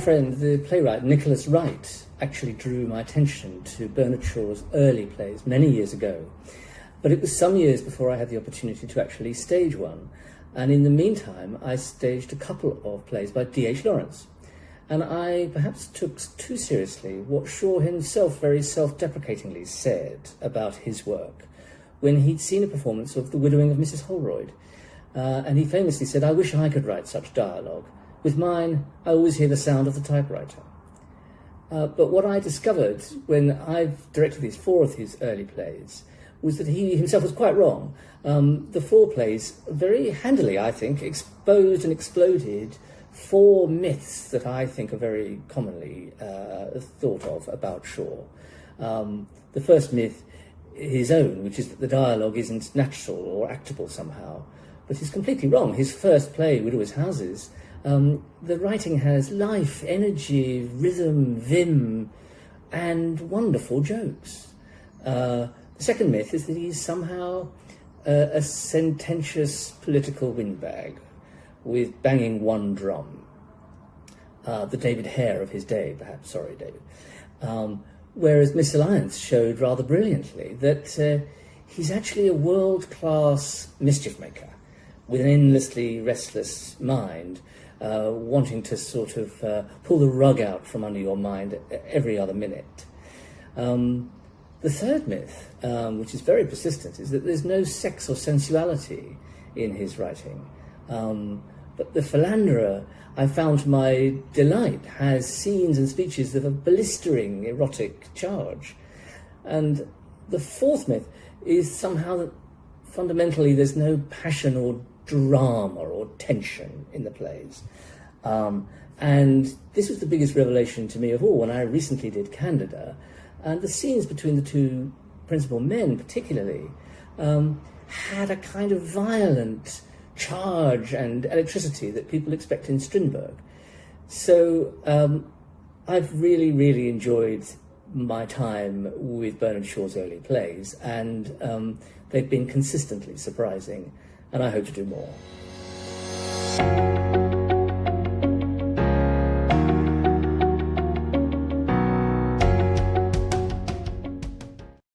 friend, the playwright Nicholas Wright, actually drew my attention to Bernard Shaw's early plays many years ago. But it was some years before I had the opportunity to actually stage one. And in the meantime, I staged a couple of plays by D.H. Lawrence. And I perhaps took too seriously what Shaw himself very self-deprecatingly said about his work when he'd seen a performance of The Widowing of Mrs. Holroyd. And he famously said, "I wish I could write such dialogue. With mine, I always hear the sound of the typewriter." But what I discovered when I've directed these 4 of his early plays was that he himself was quite wrong. The 4 plays very handily, I think, exposed and exploded 4 myths that I think are very commonly thought of about Shaw. The first myth, his own, which is that the dialogue isn't natural or actable somehow. But he's completely wrong. His first play, Widowers' Houses, the writing has life, energy, rhythm, vim, and wonderful jokes. The second myth is that he's somehow a sententious political windbag with banging one drum. The David Hare of his day, perhaps. Sorry, David. Whereas Misalliance showed rather brilliantly that he's actually a world-class mischief maker with an endlessly restless mind, wanting to sort of pull the rug out from under your mind every other minute. The third myth, which is very persistent, is that there's no sex or sensuality in his writing. But The Philanderer, I found to my delight, has scenes and speeches of a blistering erotic charge. And the fourth myth is somehow that fundamentally there's no passion or drama or tension in the plays. And this was the biggest revelation to me of all when I recently did Candida. And the scenes between the 2 principal men particularly had a kind of violent charge and electricity that people expect in Strindberg. So I've really, really enjoyed my time with Bernard Shaw's early plays, and they've been consistently surprising, and I hope to do more.